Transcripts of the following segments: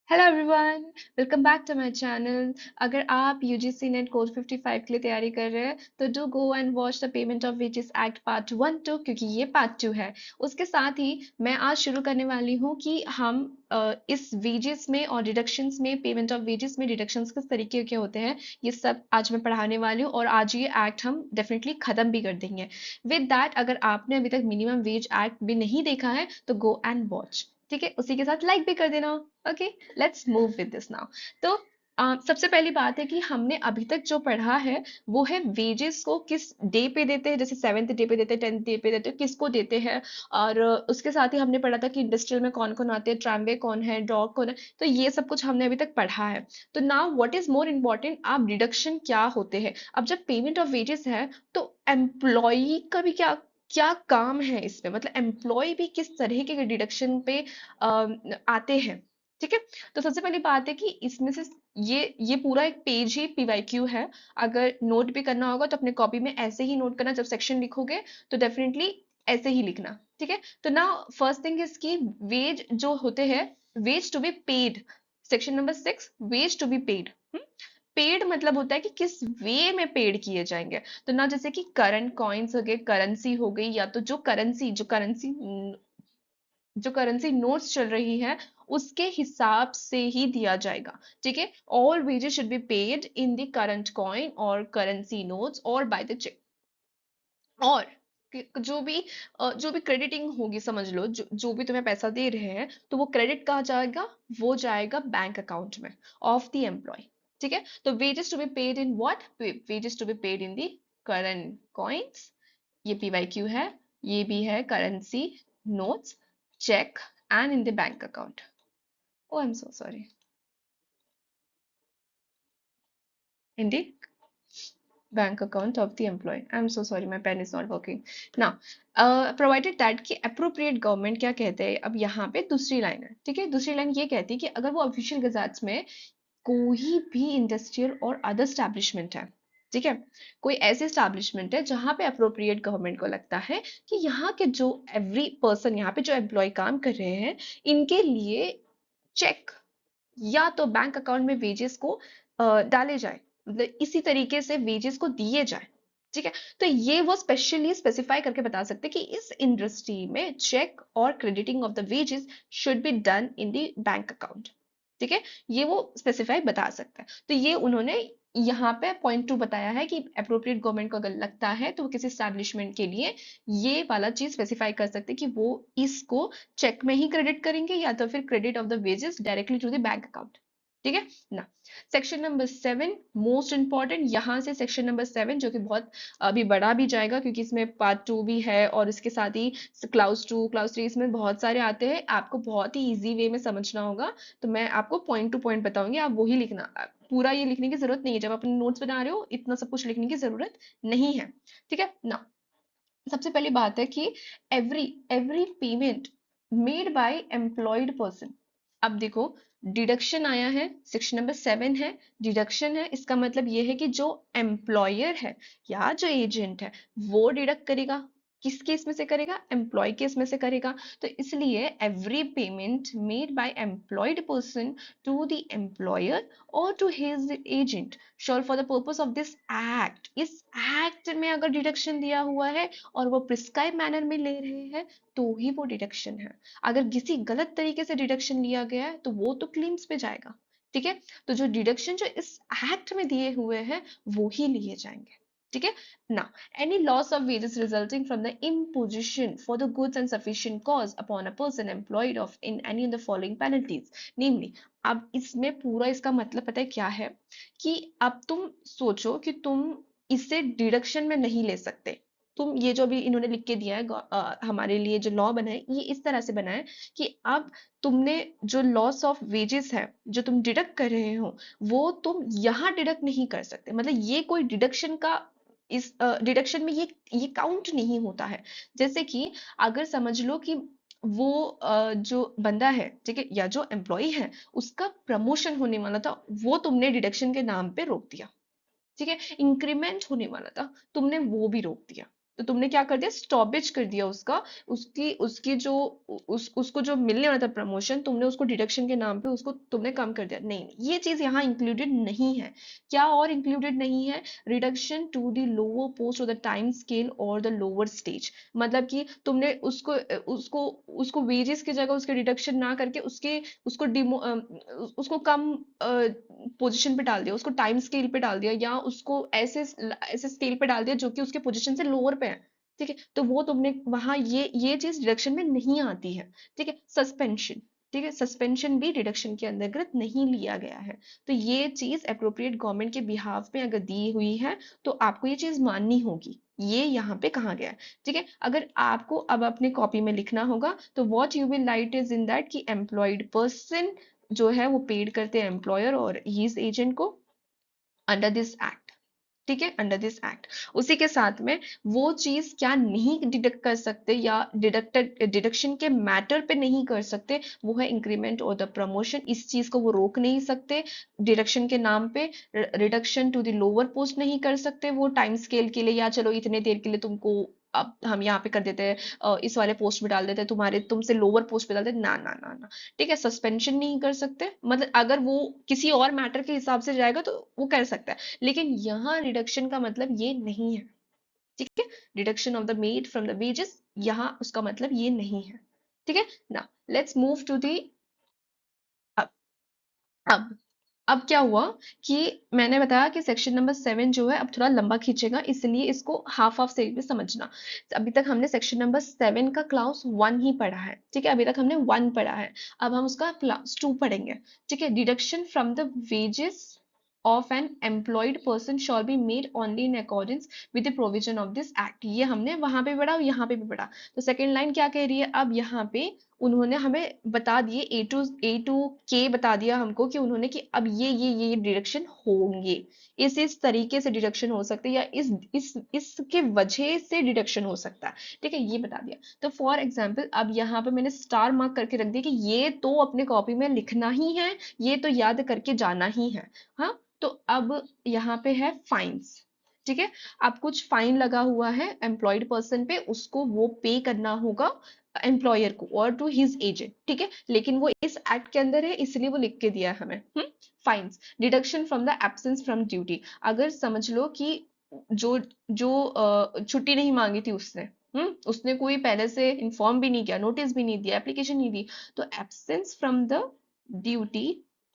Hello everyone, welcome back to my channel. अगर आप UGC net code 55 के लिए तैयारी कर रहे हैं तो do go and watch the payment of wages act part 1 2, क्योंकि ये पार्ट 2 है। उसके साथ ही मैं आज शुरू करने वाली हूँ कि हम इस वेजेस में और डिडक्शंस में, पेमेंट ऑफ वेजेस में डिडक्शंस किस तरीके के होते हैं, ये सब आज मैं पढ़ाने वाली हूँ और आज ये एक्ट हम डेफिनेटली खत्म भी कर देंगे। विद दैट, अगर आपने अभी तक मिनिमम वेज एक्ट भी नहीं देखा है तो गो एंड वॉच। ठीक है, उसी के साथ लाइक भी कर देना। Okay, let's move with this now. तो सबसे पहली बात है कि हमने अभी तक जो पढ़ा है वो है वेजेस को किस डे पे देते हैं, जैसे 7th डे पे देते हैं, 10th डे पे देते हैं, किसको देते हैं। और उसके साथ ही हमने पढ़ा था कि इंडस्ट्रियल में कौन कौन आते हैं, ट्रामवे कौन है, डॉग कौन है। तो ये सब कुछ हमने अभी तक पढ़ा है। तो now what is more important, आप डिडक्शन क्या होते हैं। अब जब पेमेंट ऑफ वेजेस है तो एम्प्लॉई का भी क्या क्या काम है इसमें, मतलब एम्प्लॉय भी किस तरह के डिडक्शन पे आते हैं। ठीक है, तो सबसे पहली बात है कि इसमें से ये पूरा एक पेज ही पीवाईक्यू है। अगर नोट भी करना होगा तो अपने कॉपी में ऐसे ही नोट करना, जब सेक्शन लिखोगे तो डेफिनेटली ऐसे ही लिखना। ठीक है, तो ना फर्स्ट थिंग इज कि वेज जो होते हैं, wage to be paid, section number 6, wage to be paid. Paid मतलब होता है कि किस वे में पेड किए जाएंगे। तो ना जैसे कि करंट कॉइन्स हो गए, करेंसी हो गई, या तो जो करेंसी नोट्स चल रही है उसके हिसाब से ही दिया जाएगा। ठीक है, all wages should be paid in the current coin और करेंसी नोट्स और बाय द चेक। और जो भी क्रेडिटिंग होगी, समझ लो जो भी तुम्हें पैसा दे रहे हैं तो वो क्रेडिट कहाँ जाएगा, वो जाएगा बैंक अकाउंट में ऑफ द एम्प्लॉय। ठीक है, तो wages to be paid in what, wages to be paid in the current coins, ये पीवाईक्यू है। ये भी है currency notes, cheque and in the bank account. Oh, I'm so sorry. In the bank account of the employee. I'm so sorry, my pen is not working. Now, provided that कि appropriate government क्या कहते हैं, अब यहाँ पे दूसरी line है। ठीक है, दूसरी लाइन ये कहती है कि अगर वो ऑफिशियल गजाट्स में कोई भी इंडस्ट्रियल और अदर स्टैब्लिशमेंट है, ठीक है, कोई ऐसे स्टैब्लिशमेंट है जहां पे अप्रोप्रिएट गवर्नमेंट को लगता है कि यहाँ के जो एवरी पर्सन, यहाँ पे जो एम्प्लॉय काम कर रहे हैं, इनके लिए चेक या तो बैंक अकाउंट में वेजेस को डाले जाए, मतलब इसी तरीके से वेजेस को दिए जाए। ठीक है, तो ये वो स्पेशली स्पेसिफाई करके बता सकते हैं कि इस इंडस्ट्री में चेक और crediting of the wages should be done in the bank account. ठीक है, ये वो स्पेसिफाई बता सकता है। तो ये उन्होंने यहाँ पे पॉइंट 2 बताया है कि अप्रोप्रिएट गवर्नमेंट को अगर लगता है तो वो किसी स्टैब्लिशमेंट के लिए ये वाला चीज स्पेसिफाई कर सकते हैं कि वो इसको चेक में ही क्रेडिट करेंगे या तो फिर credit of the wages directly to the bank account. ठीक है ना। सेक्शन नंबर 7 मोस्ट इंपॉर्टेंट, यहाँ से सेक्शन नंबर 7 जो कि बहुत अभी बढ़ा भी जाएगा क्योंकि इसमें पार्ट 2 भी है और इसके साथ ही क्लाउज 2 क्लाउज 3 इसमें बहुत सारे आते हैं, आपको बहुत ही इजी वे में समझना होगा। तो मैं आपको पॉइंट टू पॉइंट बताऊंगी, आप वही लिखना। पूरा ये लिखने की जरूरत नहीं है, जब अपने नोट्स बना रहे हो इतना सब कुछ लिखने की जरूरत नहीं है। ठीक है ना। सबसे पहली बात है कि every every payment made by employed person. अब देखो, डिडक्शन आया है, सेक्शन नंबर 7 है, डिडक्शन है, इसका मतलब ये है कि जो एम्प्लॉयर है या जो एजेंट है वो डिडक्ट करेगा। किस केस में से करेगा, एम्प्लॉय केस में से करेगा। तो इसलिए every payment made by employed person to the employer और to his agent shall for the purpose of this act, इस एक्ट में अगर डिडक्शन दिया हुआ है और वो प्रिस्क्राइब मैनर में ले रहे हैं तो ही वो डिडक्शन है। अगर किसी गलत तरीके से डिडक्शन लिया गया है तो वो तो क्लेम्स पे जाएगा। ठीक है, तो जो डिडक्शन जो इस एक्ट में दिए हुए हैं वो ही लिए जाएंगे। ठीक है ना। Any loss of wages resulting from the imposition for the goods and sufficient cause upon a person employed of in any of the following penalties, namely, अब इसमें पूरा इसका मतलब पता है क्या है, कि अब तुम सोचो कि तुम इसे डिडक्शन में नहीं ले सकते। तुम ये जो भी इन्होंने लिख के दिया है, हमारे लिए जो लॉ बना है ये इस तरह से बना है कि अब तुमने जो लॉस ऑफ वेजेस है जो तुम डिडक्ट कर रहे हो वो तुम यहाँ डिडक्ट नहीं कर सकते, मतलब ये कोई डिडक्शन का, इस डिडक्शन में ये काउंट नहीं होता है। जैसे कि अगर समझ लो कि वो जो बंदा है, ठीक है, या जो एम्प्लॉय है उसका प्रमोशन होने वाला था, वो तुमने डिडक्शन के नाम पे रोक दिया। ठीक है, इंक्रीमेंट होने वाला था, तुमने वो भी रोक दिया। तो तुमने क्या कर दिया, स्टॉपेज कर दिया उसका, उसकी उसकी जो उसको जो मिलने वाला था प्रमोशन, तुमने उसको डिडक्शन के नाम पे उसको तुमने कम कर दिया। नहीं, ये चीज यहाँ इंक्लूडेड नहीं है। क्या और इंक्लूडेड नहीं है? Reduction to the lower post और द टाइम स्केल और द लोअर स्टेज। मतलब कि तुमने उसको उसको उसको वेजेस की जगह उसके डिडक्शन ना करके उसके उसको उसको कम पोजीशन पे डाल दिया, उसको टाइम स्केल पे डाल दिया, या उसको ऐसे ऐसे स्केल पे डाल दिया जो कि उसके पोजीशन से लोअर पे है। ठीक है, तो वो तुमने वहां ये चीज डिडक्शन में नहीं आती है। ठीक है, सस्पेंशन, ठीक है, सस्पेंशन भी डिडक्शन के अंतर्गत नहीं लिया गया है। तो ये चीज अप्रोप्रिएट गवर्नमेंट के बिहाफ में अगर दी हुई है तो आपको ये चीज माननी होगी। ये यहाँ पे कहा गया है। ठीक है, अगर आपको अब अपने कॉपी में लिखना होगा तो what you will write is in that कि एम्प्लॉयड पर्सन जो है वो पेड करते हैं एम्प्लॉयर और हीज एजेंट को अंडर दिस एक्ट। ठीक है, अंडर दिस एक्ट। उसी के साथ में वो चीज क्या नहीं डिडक्ट कर सकते या डिडक्टेड डिडक्शन के मैटर पे नहीं कर सकते, वो है इंक्रीमेंट और द प्रमोशन। इस चीज को वो रोक नहीं सकते डिडक्शन के नाम पे। Reduction to the lower post नहीं कर सकते वो टाइम स्केल के लिए, या चलो इतने देर के लिए तुमको अब हम यहाँ पे कर देते हैं, इस वाले पोस्ट पे डाल देते हैं, तुम्हारे तुमसे लोअर पोस्ट पे डाल देते हैं। ना ना ना ना। ठीक है, सस्पेंशन नहीं कर सकते, मतलब अगर वो किसी और मैटर के हिसाब से जाएगा तो वो कर सकता है, लेकिन यहाँ रिडक्शन का मतलब ये नहीं है। ठीक है, reduction of the made from the wages, यहाँ उसका मतलब ये नहीं है। ठीक है ना, लेट्स मूव टू दी। अब अब अब क्या हुआ कि मैंने बताया कि सेक्शन नंबर 7 जो है अब थोड़ा लंबा खींचेगा, इसलिए इसको हाफ हाफ से भी समझना। अभी तक हमने सेक्शन नंबर 7 का क्लास 1 ही पढ़ा है। ठीक है, अभी तक हमने 1 पढ़ा है, अब हम उसका क्लास 2 पढ़ेंगे। ठीक है, deduction from the wages of an employed person shall be made only in accordance with the provision of this act। ये हमने वहां पे पढ़ा और यहाँ पे भी पढ़ा। तो सेकेंड लाइन क्या कह रही है, अब यहाँ पे उन्होंने हमें बता दिए ए टू के बता दिया हमको कि उन्होंने कि अब ये डिडक्शन होंगे, इस तरीके से डिडक्शन हो सकते हैं, या इसके वजह से डिडक्शन हो सकता है। ठीक है, ये बता दिया। तो फॉर एग्जाम्पल अब यहाँ पे मैंने स्टार मार्क करके रख दिया कि ये तो अपने कॉपी में लिखना ही है, ये तो याद करके जाना ही है। हाँ, तो अब यहाँ पे है फाइन्स। ठीक है, अब कुछ फाइन लगा हुआ है एम्प्लॉयड पर्सन पे, उसको वो पे करना होगा एम्प्लॉयर को और टू हिज एजेंट। ठीक है, लेकिन वो इस एक्ट के अंदर है इसलिए वो लिख के दिया है हमें। Fines, deduction from the absence from duty. अगर समझ लो कि जो जो छुट्टी नहीं मांगी थी उसने, उसने कोई पहले से इन्फॉर्म भी नहीं किया, नोटिस भी नहीं दिया, एप्लीकेशन नहीं दी, तो absence from the duty,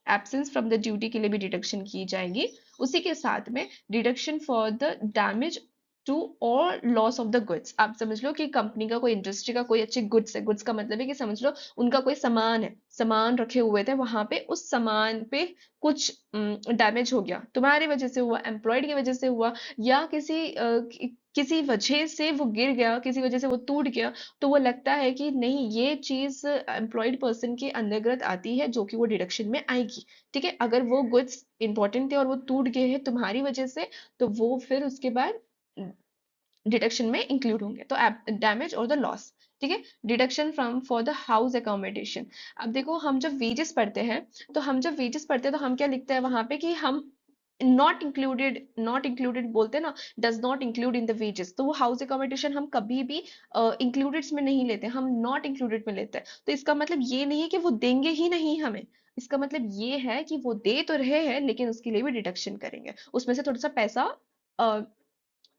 absence from the duty के लिए भी डिडक्शन की जाएगी। उसी के साथ में deduction for the damage to और लॉस ऑफ द गुड्स। आप समझ लो कि कंपनी का कोई, इंडस्ट्री का कोई अच्छे गुड्स है, गुड्स का मतलब है कि समझ लो उनका कोई सामान है, सामान रखे हुए थे वहां पे, उस सामान पे कुछ डैमेज हो गया, तुम्हारी वजह से हुआ, एम्प्लॉयड की वजह से हुआ, या किसी वजह से वो गिर गया, किसी वजह से वो टूट गया, तो वो लगता है कि नहीं ये चीज एम्प्लॉयड पर्सन के अंतर्गत आती है जो कि वो डिडक्शन में आएगी। ठीक है, अगर वो गुड्स इंपॉर्टेंट थे और वो टूट गए हैं तुम्हारी वजह से, तो वो फिर उसके बाद डिडक्शन में इंक्लूड होंगे। तो डैमेज और द लॉस। ठीक है, deduction from for the house accommodation. अब देखो हम जब वेजेस पढ़ते हैं, तो हम जब वेजेस पढ़ते हैं तो हम क्या लिखते हैं वहां पे कि हम नॉट इंक्लूडेड बोलते हैं ना, does not include in the wages, तो वो हाउस एकोमोडेशन हम कभी भी इंक्लूडेड में नहीं लेते, हम नॉट इंक्लूडेड में लेते हैं। तो इसका मतलब ये नहीं है कि वो देंगे ही नहीं हमें, इसका मतलब ये है कि वो दे तो रहे हैं लेकिन उसके लिए भी डिडक्शन करेंगे, उसमें से थोड़ा सा पैसा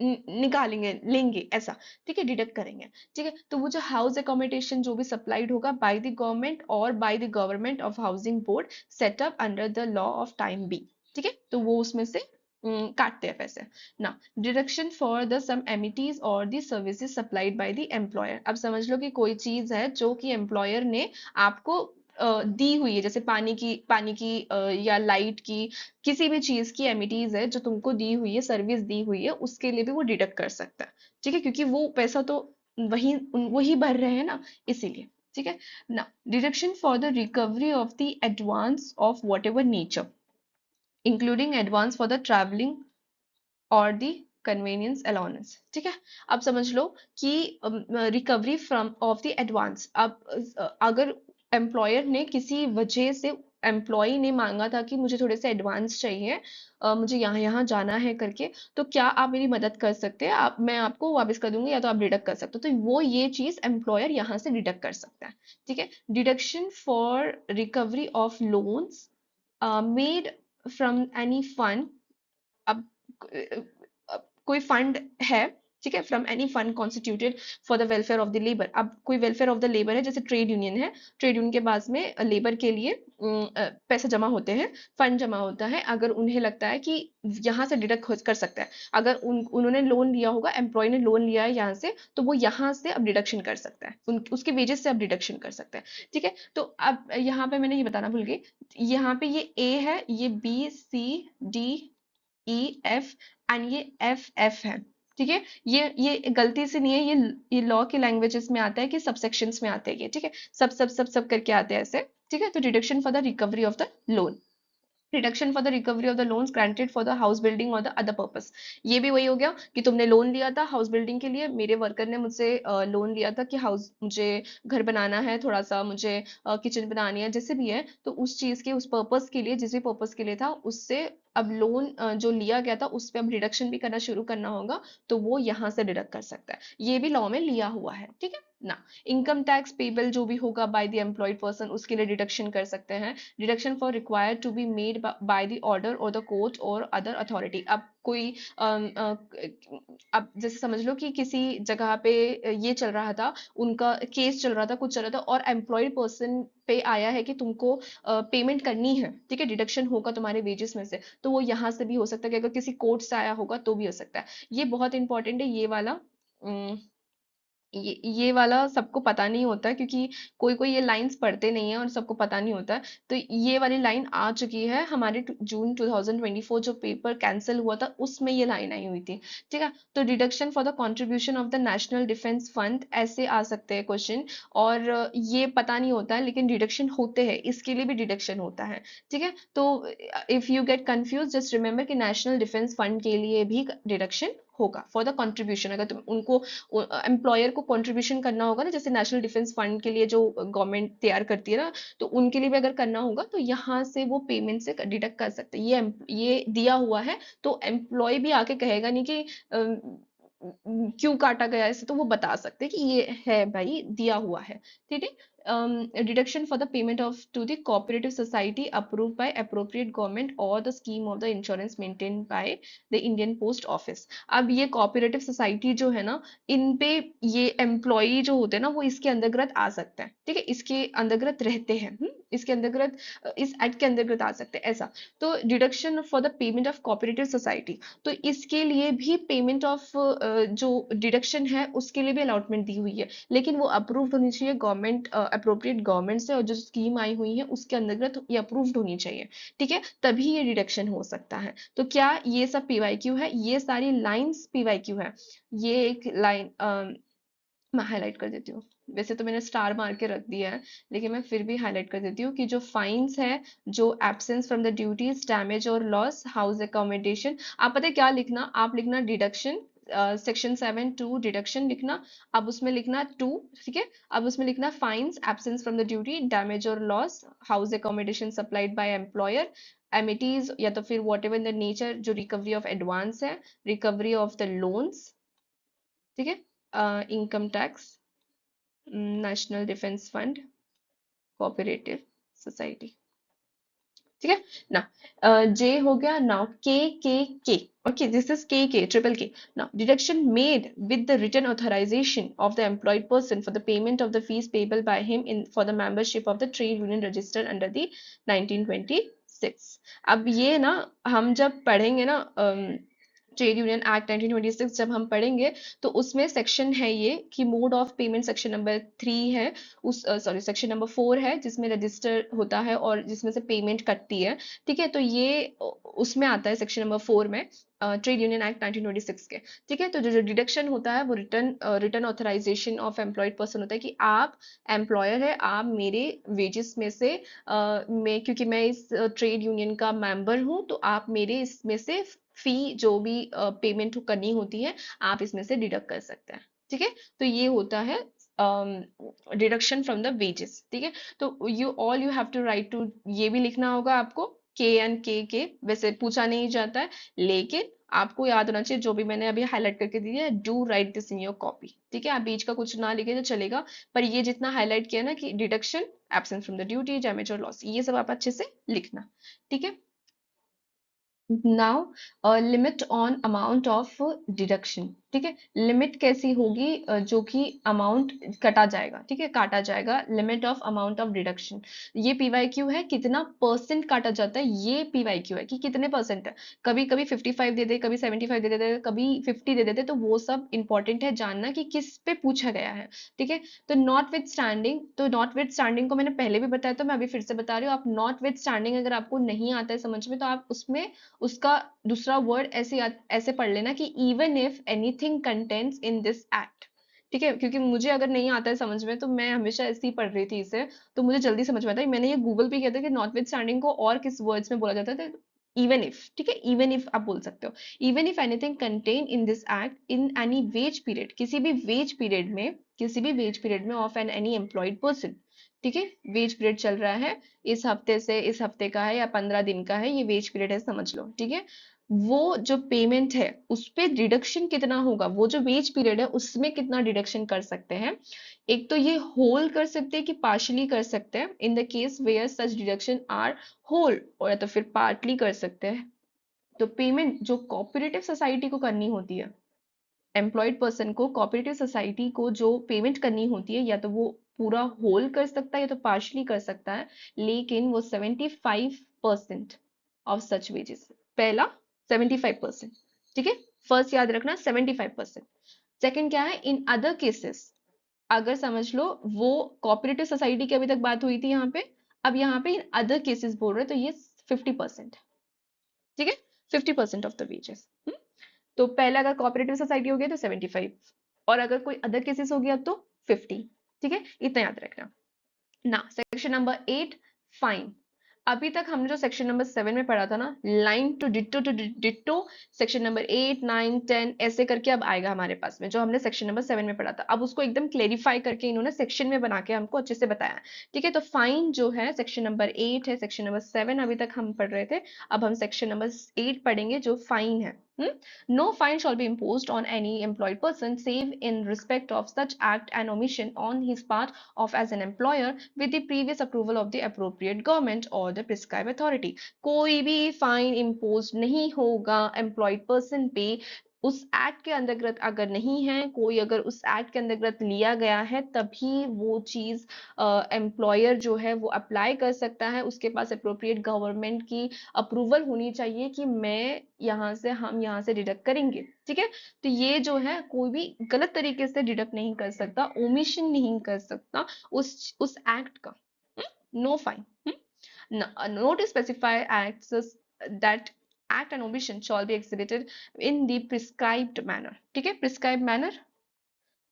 निकालेंगे, लेंगे ऐसा। ठीक है, डिडक्ट करेंगे। ठीक है, तो वो जो हाउस एकोमोडेशन जो भी सप्लाइड होगा बाय द गवर्नमेंट और by the government of housing board set up under the law of time B. ठीक है, तो वो उसमें से काटते हैं पैसे ना। डिडक्शन फॉर द सम एमिटीज और the services supplied by the employer. अब समझ लो कि कोई चीज है जो कि एम्प्लॉयर ने आपको दी हुई है, जैसे पानी की या लाइट की, किसी भी चीज की एमिटीज है जो तुमको दी हुई है, सर्विस दी हुई है, उसके लिए भी वो डिडक्ट कर सकता है। ठीक है, क्योंकि वो पैसा तो वही भर रहे हैं ना, इसीलिए। ठीक है ना, deduction for the recovery of the advance of what ever nature, including advance for the travelling और दी कन्वीनियंस अलाउंस। ठीक है, अब समझ लो कि recovery from of the advance. अब अगर एम्प्लॉयर ने किसी वजह से एम्प्लॉय ने मांगा था कि मुझे थोड़े से एडवांस चाहिए, मुझे यहाँ यहाँ जाना है करके, तो क्या आप मेरी मदद कर सकते हैं, आप मैं आपको वापस कर दूंगी या तो आप डिडक्ट कर सकते हो, तो वो ये चीज एम्प्लॉयर यहाँ से डिडक्ट कर सकता है। ठीक है, deduction for recovery of loans made from any fund. अब कोई फंड है, ठीक है, from any fund constituted for the welfare of the labour. अब कोई वेलफेयर ऑफ द लेबर है, जैसे ट्रेड यूनियन है, ट्रेड यूनियन के पास में लेबर के लिए पैसे जमा होते हैं, फंड जमा होता है, अगर उन्हें लगता है कि यहाँ से डिडक्ट कर सकता है, अगर उन्होंने लोन लिया होगा, एम्प्लॉय ने लोन लिया है यहाँ से, तो वो यहाँ से अब डिडक्शन कर सकता है, उसके वेजेस से अब डिडक्शन कर सकता है। ठीक है, तो अब यहाँ पे मैंने ये बताना भूल गई, यहाँ पे ये ए है, ये B C D E F and ये एफ एफ है। ठीक है, ये गलती से नहीं है, ये लॉ के लैंग्वेजेस में आता है कि सबसेक्शंस में आते हैं ये, ठीक है, सब करके आते हैं ऐसे। ठीक है, तो deduction for the recovery of the loan, reduction for the recovery of the loans granted for the house building और द अदर पर्पस। ये भी वही हो गया कि तुमने लोन लिया था हाउस बिल्डिंग के लिए, मेरे वर्कर ने मुझसे लोन लिया था कि हाउस, मुझे घर बनाना है, थोड़ा सा मुझे किचन बनानी है, जैसे भी है, तो उस चीज के, उस पर्पस के लिए, जिस भी पर्पस के लिए था, उससे अब लोन जो लिया गया था उस पर अब रिडक्शन भी करना शुरू करना होगा, तो वो यहाँ से डिडक्ट कर सकता है, ये भी लॉ में लिया हुआ है। ठीक है ना, इनकम टैक्स पेबल जो भी होगा बाय द एम्प्लॉयड पर्सन, उसके लिए डिडक्शन कर सकते हैं। Deduction for required to be made by the order और द कोर्ट और अदर अथॉरिटी। अब कोई अब जैसे समझ लो कि किसी जगह पे ये चल रहा था, उनका केस चल रहा था, कुछ चल रहा था, और एम्प्लॉयड पर्सन पे आया है कि तुमको पेमेंट करनी है, ठीक है, डिडक्शन होगा तुम्हारे वेजेस में से, तो वो यहाँ से भी हो सकता है, कि अगर किसी कोर्ट से आया होगा तो भी हो सकता है। ये बहुत इंपॉर्टेंट है, ये वाला ये वाला सबको पता नहीं होता, क्योंकि कोई कोई ये लाइंस पढ़ते नहीं है और सबको पता नहीं होता है। तो ये वाली लाइन आ चुकी है हमारे जून 2024 जो पेपर कैंसिल हुआ था, उसमें ये लाइन आई हुई थी। ठीक है, तो deduction for the contribution of the national defence fund, ऐसे आ सकते हैं क्वेश्चन, और ये पता नहीं होता है लेकिन डिडक्शन होते हैं, इसके लिए भी डिडक्शन होता है। ठीक है, तो if you get confuse, just remember कि नेशनल डिफेंस फंड के लिए भी डिडक्शन होगा फॉर द कंट्रीब्यूशन, अगर तुम उनको, एम्प्लॉयर को कंट्रीब्यूशन करना होगा ना, जैसे नेशनल डिफेंस फंड के लिए जो गवर्नमेंट तैयार करती है ना, तो उनके लिए भी अगर करना होगा तो यहाँ से वो पेमेंट से डिडक्ट कर सकते हैं। ये दिया हुआ है, तो एम्प्लॉय भी आके कहेगा नहीं कि क्यों काटा गया है इसे, तो वो बता सकते हैं कि ये है भाई, दिया हुआ है। ठीक है, deduction for the payment of to the cooperative society approve by appropriate government और the scheme of the insurance maintain by the Indian post office. अब ये कोऑपरेटिव सोसाइटी जो है ना, इन पे ये एम्प्लॉई जो होते हैं ना, वो इसके अंतर्गत आ सकते हैं। ठीक है, इसके अंतर्गत रहते हैं, इसके अंतर्गत, इस एक्ट के अंतर्गत आ सकते हैं, ऐसा। तो deduction for the payment of cooperative society, तो इसके लिए भी पेमेंट ऑफ जो डिडक्शन है उसके लिए भी अलॉटमेंट दी हुई है, लेकिन वो अप्रूव्ड होनी चाहिए गवर्नमेंट, अप्रोप्रिएट गवर्नमेंट से, और जो स्कीम आई हुई है उसके अंतर्गत ये अप्रूव्ड होनी चाहिए। ठीक है, तभी ये डिडक्शन हो सकता है। तो क्या ये सब पीवाईक्यू है, ये सारी लाइंस पीवाईक्यू है। ये एक लाइन मैं हाईलाइट कर देती हूँ, वैसे तो मैंने स्टार मार के रख दिया है, लेकिन मैं फिर भी हाईलाइट कर देती हूँ कि जो फाइन्स है, जो absence from the duties, damage और लॉस, हाउस अकोमोडेशन, आप पता है क्या लिखना, आप लिखना डिडक्शन, सेक्शन 7(2) डिडक्शन लिखना, अब उसमें लिखना 2, ठीक है, अब उसमें लिखना fines, absence from the duty, damage और loss, house accommodation supplied by employer, amenities या तो फिर whatever in the nature, जो रिकवरी ऑफ एडवांस है, रिकवरी ऑफ द लोन्स, ठीक है, income tax, national defence fund, cooperative society. ठीक है ना, जे हो गया। Now K, okay, this is K triple K. Now deduction made with the written authorisation of the employed person for the payment of the fees payable by him in for the membership of the trade union registered under the 1926। अब ये ना, हम जब पढ़ेंगे ना trade union act 1926 जब हम पढ़ेंगे, तो उसमें सेक्शन है ये कि mode of payment, section number 3 है, उस सॉरी सेक्शन नंबर 4 है, जिसमें रजिस्टर होता है और जिसमें से पेमेंट कटती है। ठीक है, तो ये उसमें आता है सेक्शन नंबर 4 में, ट्रेड यूनियन एक्ट 1926 के। ठीक है, तो जो जो डिडक्शन होता है वो return authorisation of employed person होता है, कि आप एम्प्लॉयर है, आप मेरे वेजेस में से क्योंकि मैं इस ट्रेड यूनियन का मेंबर हूं, तो आप मेरे इसमें से फी जो भी पेमेंट करनी होती है, आप इसमें से डिडक्ट कर सकते हैं। ठीक है, तो ये होता है डिडक्शन फ्रॉम द वेजेस, ठीक है। तो you have to write to, ये भी लिखना होगा आपको, के एंड के वैसे पूछा नहीं जाता है, लेकिन आपको याद होना चाहिए जो भी मैंने अभी हाईलाइट करके दिया है, do right this in your copy, ठीक है। आप बीच का कुछ ना लिखे तो चलेगा, पर ये जितना हाईलाइट किया ना कि deduction, absent from the duty, damage और लॉस, ये सब आप अच्छे से लिखना, ठीक है। Now limit on amount of deduction, ठीक है। लिमिट कैसी होगी, जो कि अमाउंट कटा जाएगा, ठीक है, काटा जाएगा, limit of amount of deduction. ये पीवाईक्यू है, कितना परसेंट काटा जाता है, ये पीवाईक्यू है कि कितने परसेंट है। कभी कभी 55 दे दे, कभी 75 दे देते, कभी 50 दे देते, तो वो सब इंपॉर्टेंट है जानना कि किस पे पूछा गया है, ठीक है। तो नॉट विथ स्टैंडिंग, तो नॉट विथ स्टैंडिंग को मैंने पहले भी बताया, तो मैं अभी फिर से बता रही हूँ। आप नॉट विथ स्टैंडिंग अगर आपको नहीं आता है समझ में, तो आप उसमें उसका दूसरा वर्ड ऐसे पढ़ लेना कि even if anything contents in this act, ठीक है। क्योंकि मुझे अगर नहीं आता है समझ में, तो मैं हमेशा ऐसे ही पढ़ रही थी इसे, तो मुझे जल्दी समझ में आता है। मैंने ये गूगल पे किया था कि नॉट विथ स्टैंडिंग को और किस वर्ड्स में बोला जाता है, तो इवन इफ, ठीक है, इवन इफ आप बोल सकते हो। Even if anything contain in this act in any ways period, किसी भी वेज पीरियड में, किसी भी वेज पीरियड में of an any employed person, ठीक है। वेज पीरियड चल रहा है, इस हफ्ते से इस हफ्ते का है या 15 दिन का है, ये वेज पीरियड है समझ लो, ठीक है। वो जो पेमेंट है उस पे डिडक्शन कितना होगा, वो जो वेज पीरियड है उसमें कितना डिडक्शन कर सकते हैं। एक तो ये होल कर सकते हैं कि पार्शली कर सकते हैं, in the case where such deduction are whole, और या तो फिर पार्टली कर सकते हैं। तो पेमेंट जो कोऑपरेटिव सोसाइटी को करनी होती है, एम्प्लॉयड पर्सन को कोऑपरेटिव सोसाइटी को जो पेमेंट करनी होती है, या तो वो पूरा होल कर सकता है या तो पार्शली कर सकता है, लेकिन वो 75% ऑफ सच वेजेस, पहला 75%, ठीक है। फर्स्ट याद रखना 75%। सेकंड क्या है, इन अदर केसेस, अगर समझ लो वो कोऑपरेटिव सोसाइटी की अभी तक बात हुई थी यहाँ पे, अब यहाँ पे इन अदर केसेस बोल रहे, तो ये 50%, ठीक है, 50% ऑफ द वेजेस। तो पहला अगर कोऑपरेटिव सोसाइटी हो गया तो 75, और अगर कोई अदर केसेस हो गया तो 50, ठीक है, इतना याद रखना ना। Section number 8, fine. अभी तक हमने जो सेक्शन नंबर 7 में पढ़ा था ना, line to ditto, section number 8, 9, 10 ऐसे करके अब आएगा हमारे पास में, जो हमने सेक्शन नंबर 7 में पढ़ा था। अब उसको एकदम क्लेरिफाई करके इन्होंने सेक्शन में बना के हमको अच्छे से बताया है, ठीक है। तो फाइन जो है सेक्शन नंबर 8 है, सेक्शन नंबर 7 अभी तक हम पढ़ रहे थे, अब हम सेक्शन नंबर 8 पढ़ेंगे जो फाइन है। No fine shall be imposed on any employed person save in respect of such act and omission on his part of as an employer with the previous approval of the appropriate government or the prescribed authority। कोई भी fine impose नहीं होगा employed person पे उस act के अंतर्गत अगर नहीं है, कोई अगर उस एक्ट के अंतर्गत लिया गया है तभी वो चीज एम्प्लॉयर जो है वो अप्लाई कर सकता है। उसके पास अप्रोप्रिएट गवर्नमेंट की अप्रूवल होनी चाहिए कि मैं यहाँ से, हम यहाँ से डिडक्ट करेंगे, ठीक है। तो ये जो है कोई भी गलत तरीके से डिडक्ट नहीं कर सकता, ओमिशन नहीं कर सकता उस एक्ट का। No fine, not specify acts that act and omission shall be exhibited in the prescribed manner, ठीक है। prescribed manner,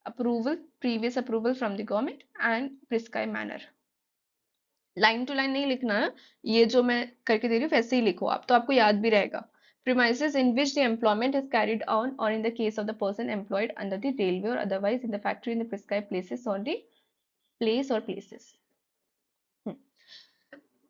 approval, previous approval from the government and prescribed manner। Line to line नहीं लिखना है, ये जो मैं करके दे रही हूँ वैसे ही लिखो आप, तो आपको याद भी रहेगा। Premises in which the employment is carried on, or in the case of the person employed under the railway or otherwise in the factory in the prescribed places or the place or places।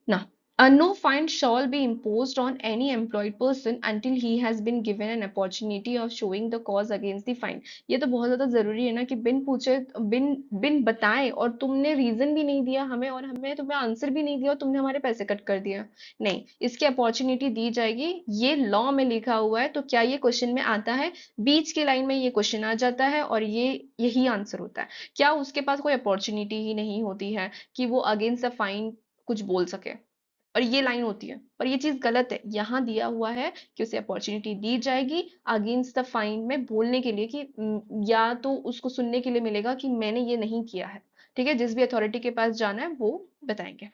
Now, a no fine shall be imposed on any employed person until he has been given an opportunity of showing the cause against the fine। ये तो बहुत ज्यादा जरूरी है ना कि बिन पूछे, बिन बिन बताए, और तुमने रीजन भी नहीं दिया हमें, और हमें तुम्हें आंसर भी नहीं दिया, और तुमने हमारे पैसे कट कर दिया। नहीं, इसकी अपॉर्चुनिटी दी जाएगी, ये लॉ में लिखा हुआ है। तो क्या ये क्वेश्चन में आता है, बीच की लाइन में ये क्वेश्चन आ जाता है और ये यही आंसर होता है। क्या उसके पास कोई अपॉर्चुनिटी ही नहीं होती है कि वो अगेंस्ट द फाइन कुछ बोल सके, और ये लाइन होती है, पर ये चीज गलत है। यहाँ दिया हुआ है कि उसे अपॉर्चुनिटी दी जाएगी अगेंस्ट द फाइन में बोलने के लिए कि या तो उसको सुनने के लिए मिलेगा कि मैंने ये नहीं किया है, ठीक है। जिस भी अथॉरिटी के पास जाना है वो बताएंगे।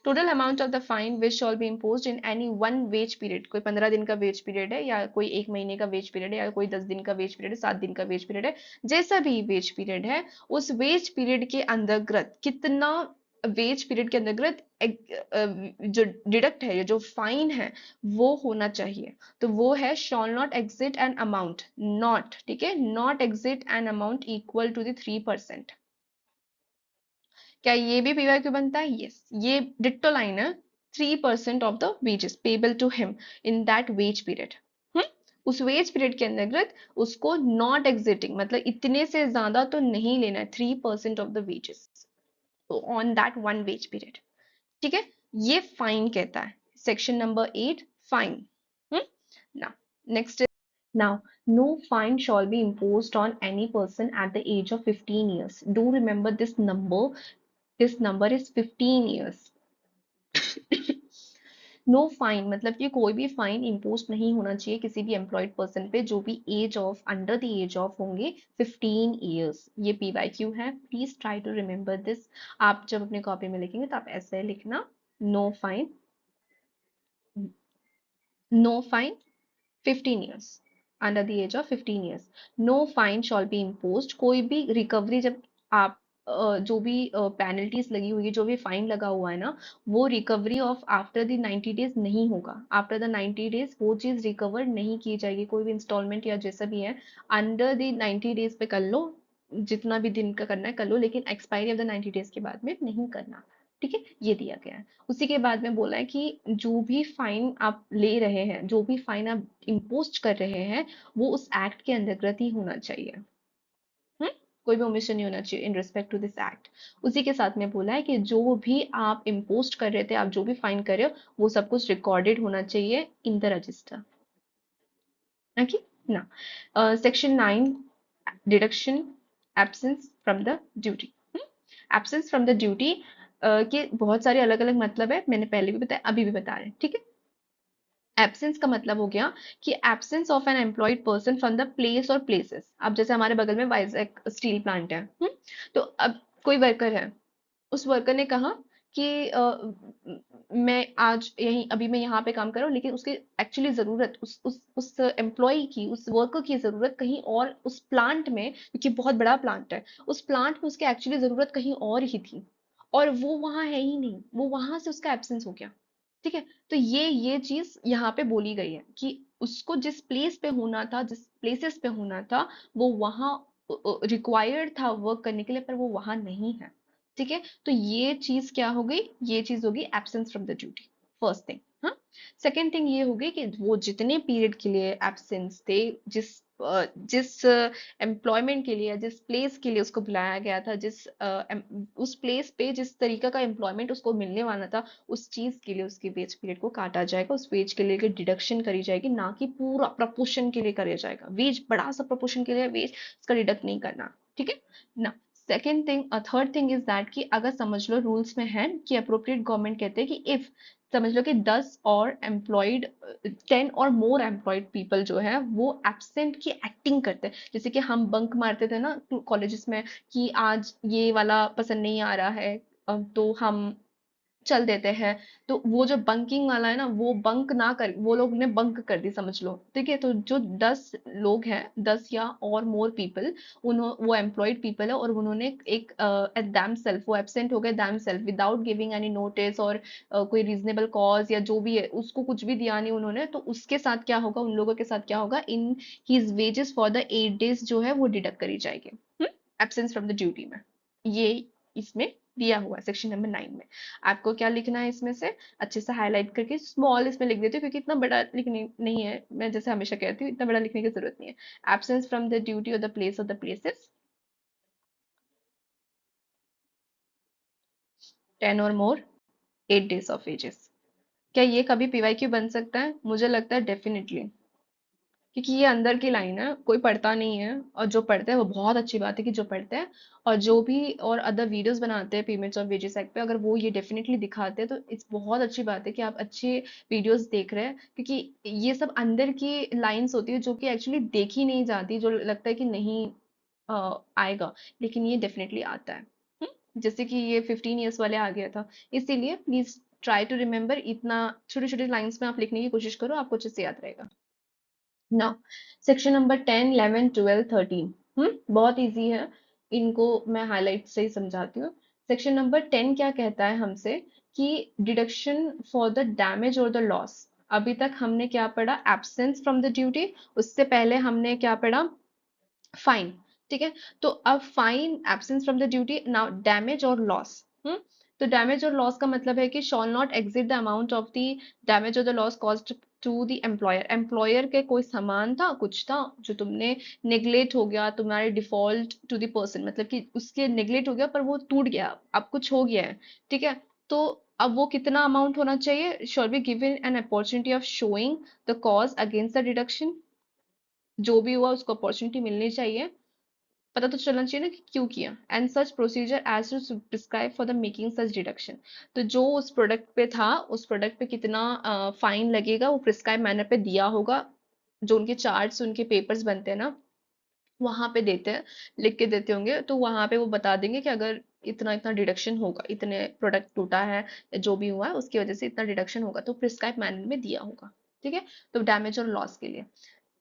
Total amount of the fine which shall be imposed in any one wage period, कोई 15 दिन का वेज पीरियड है, या कोई 1 महीने का वेज पीरियड है, या कोई 10 दिन का वेज पीरियड है, 7 दिन का वेज पीरियड है, जैसा भी वेज पीरियड है, उस वेज पीरियड के अंतर्गत कितना वेज पीरियड के अंतर्गत जो डिडक्ट है, जो फाइन है वो होना चाहिए। तो वो है shall not exceed an amount, not, ठीक है, not exceed an amount equal to the 3%। क्या ये भी पीवाईक्यू बनता है? यस, ये डिट्टो लाइन है। 3% of the wages payable to him in that wage period. उस वेज पीरियड के अंतर्गत उसको नॉट एग्जिटिंग मतलब इतने से ज्यादा तो नहीं लेना है, 3% of the wages on that one wage period. ठीक है, ये फाइन कहता है, section number 8 fine. Now next, now no fine shall be imposed on any person at the age of 15 years. Do remember this number, this number is 15 years. No fine मतलब कि कोई भी fine impose नहीं होना चाहिए किसी भी employed person पे जो भी age of under the age of होंगे 15 ईयर्स। ये पीवाईक्यू है, please try to remember this. आप जब अपने कॉपी में लिखेंगे तो आप ऐसे लिखना, no fine, no fine 15 years, under the age of 15 years no fine shall be imposed। कोई भी रिकवरी जब आप जो भी पेनल्टीज लगी हुई है, जो भी फाइन लगा हुआ है ना, वो recovery of after the 90 days नहीं होगा। आफ्टर द 90 डेज वो चीज रिकवर नहीं की जाएगी, कोई भी इंस्टॉलमेंट या जैसा भी है अंडर द 90 डेज पे कर लो, जितना भी दिन का करना है कर लो, लेकिन एक्सपायरी ऑफ द 90 डेज के बाद में नहीं करना। ठीक है, ये दिया गया है। उसी के बाद में बोला है कि जो भी फाइन आप ले रहे हैं, जो भी फाइन आप इम्पोज कर रहे हैं, वो उस एक्ट के अंतर्गत ही होना चाहिए। हम्म, कोई भी ओमिशन नहीं होना चाहिए in respect to this act. उसी के साथ में बोला है कि जो भी आप इम्पोज कर रहे थे, आप जो भी फाइन कर रहे हो, वो सब कुछ रिकॉर्डेड होना चाहिए इन द रजिस्टर। ओके ना, section 9 deduction absence from the duty. Absence from the duty के बहुत सारे अलग अलग मतलब है, मैंने पहले भी बताया, अभी भी बता रहे हैं। ठीक है, एब्सेंस का मतलब हो गया कि absence of an employed person from the place और प्लेसेस। अब जैसे हमारे बगल में वाइजैक स्टील प्लांट है, तो अब कोई वर्कर है, उस वर्कर ने कहा कि मैं आज यहीं अभी मैं यहाँ पे काम कर रहा हूँ, लेकिन उसकी एक्चुअली जरूरत उस एम्प्लॉय की, उस वर्कर की जरूरत कहीं और उस प्लांट में, क्योंकि बहुत बड़ा प्लांट है, उस प्लांट में उसकी एक्चुअली जरूरत कहीं और ही थी, और वो वहां है ही नहीं, वो वहां से उसका एब्सेंस हो गया। ठीक है, तो ये चीज यहाँ पे बोली गई है कि उसको जिस प्लेस पे होना था, जिस प्लेसेस पे होना था, वो वहां रिक्वायर्ड था वर्क करने के लिए, पर वो वहां नहीं है। ठीक है, तो ये चीज क्या हो गई, ये चीज होगी absence from the duty, first thing. हाँ, सेकेंड थिंग ये होगी कि वो जितने पीरियड के लिए एब्सेंस थे, जिस एम्प्लॉयमेंट के लिए, जिस प्लेस के लिए उसको बुलाया गया था, उस प्लेस पे जिस तरीका का एम्प्लॉयमेंट उसको मिलने वाला था, उस चीज के लिए उसकी वेज पीरियड को काटा जाएगा, उस वेज के लिए डिडक्शन करी जाएगी, ना कि पूरा प्रपोर्शन के लिए करा जाएगा। वेज बड़ा सा प्रपोर्शन के लिए वेज इसका डिडक्ट नहीं करना। ठीक है ना। Second thing, third thing is that कि अगर समझ लो रूल्स में है कि अप्रोप्रिएट गवर्नमेंट कहते हैं कि इफ समझ लो कि 10 और एम्प्लॉयड 10 और मोर एम्प्लॉयड पीपल जो है वो एब्सेंट की एक्टिंग करते हैं, जैसे कि हम बंक मारते थे ना कॉलेजेस में कि आज ये वाला पसंद नहीं आ रहा है, तो हम चल देते हैं। तो वो जो बंकिंग वाला है ना, वो बंक ना कर, वो लोग ने बंक कर दी समझ लो। ठीक है, तो जो 10 लोग हैं, 10 या और मोर पीपल, वो एम्प्लॉयड पीपल है, और उन्होंने एक एट दैम सेल्फ वो एब्सेंट हो गए them self without giving any notice और कोई रीजनेबल कॉज या जो भी है, उसको कुछ भी दिया नहीं उन्होंने, तो उसके साथ क्या होगा, उन लोगों के साथ क्या होगा, in his wages for the 8 days जो है वो डिडक्ट करी जाएगी एब्सेंस फ्रॉम द ड्यूटी में। ये इसमें दिया हुआ है सेक्शन नंबर 9 में। आपको क्या लिखना है इसमें से, अच्छे से हाईलाइट करके स्मॉल इसमें लिख देती हूँ, क्योंकि इतना बड़ा लिखने नहीं है, मैं जैसे हमेशा कहती हूँ इतना बड़ा लिखने की जरूरत नहीं है। एब्सेंस फ्रॉम द ड्यूटी और the place of the places 10 और मोर 8 days ऑफ एजेस। क्या ये कभी पीवाईक्यू बन सकता है? मुझे लगता है डेफिनेटली, क्योंकि ये अंदर की लाइन है, कोई पढ़ता नहीं है, और जो पढ़ते हैं वो बहुत अच्छी बात है कि जो पढ़ते हैं, और जो भी और अदर वीडियोस बनाते हैं पेमेंट्स और वेजेस एक्ट पे, अगर वो ये डेफिनेटली दिखाते हैं तो इट्स बहुत अच्छी बात है कि आप अच्छे वीडियोस देख रहे हैं, क्योंकि ये सब अंदर की लाइंस होती है जो कि एक्चुअली देखी नहीं जाती, जो लगता है कि नहीं आएगा, लेकिन ये डेफिनेटली आता है। जैसे कि ये 15 ईयर्स वाले आ गया था, इसीलिए प्लीज ट्राई टू रिमेम्बर, इतना छोटी छोटी लाइंस में आप लिखने की कोशिश करो, आपको अच्छे से याद रहेगा। नाउ सेक्शन नंबर 10 11 12 13, बहुत इजी है, इनको मैं हाईलाइट से ही समझाती हूँ। सेक्शन नंबर 10 क्या कहता है हमसे कि डिडक्शन फॉर द डैमेज और द लॉस। अभी तक हमने क्या पढ़ा, एब्सेंस फ्रॉम द ड्यूटी, उससे पहले हमने क्या पढ़ा, फाइन। ठीक है, तो अब fine, absence from the duty, now damage और लॉस। हम्म तो डैमेज और लॉस का मतलब है कि shall not exit the amount of the damage और the loss cost to the employer. Employer के कोई सामान था, कुछ था जो तुमने नेग्लेक्ट हो गया, तुम्हारे डिफॉल्ट टू द पर्सन, मतलब कि उसके नेग्लेक्ट हो गया पर वो टूट गया, अब कुछ हो गया है, ठीक है। तो अब वो कितना अमाउंट होना चाहिए, shawl be given an opportunity of showing the cause against the deduction. जो भी हुआ उसको अपॉर्चुनिटी मिलनी चाहिए, पता तो चलना चाहिए ना कि क्यों किया। And such procedure as to prescribe for the making such deduction. तो जो उस प्रोडक्ट पे था, उस प्रोडक्ट पे कितना फाइन लगेगा वो प्रिस्क्राइब मैनर पे दिया होगा। जो उनके चार्ट्स, उनके पेपर्स बनते हैं ना, वहां पे देते हैं, लिख के देते होंगे, तो वहां पे वो बता देंगे कि अगर इतना इतना डिडक्शन होगा, इतने प्रोडक्ट टूटा है या जो भी हुआ है उसकी वजह से इतना डिडक्शन होगा, तो प्रिस्क्राइब मैनर में दिया होगा, ठीक है। तो डैमेज और लॉस के लिए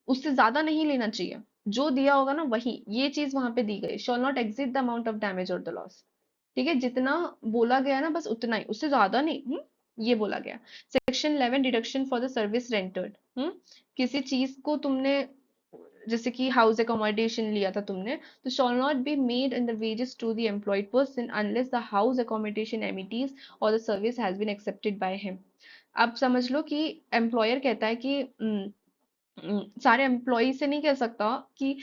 उससे ज्यादा नहीं लेना चाहिए, जो दिया होगा ना वही, ये चीज वहां पे दी गई, shawl not exceed the amount of damage और द लॉस, ठीक है। जितना बोला गया ना बस उतना ही, उससे ज्यादा नहीं। ये बोला गया। Section 11 deduction for the service rendered. किसी चीज को तुमने, जैसे कि हाउस अकोमोडेशन लिया था तुमने, तो shall not be made in the wages to the employed person unless the house accommodation amenities और the service has been accepted by him. अब समझ लो कि एम्प्लॉयर कहता है कि सारे एम्प्लॉय से नहीं कह सकता कि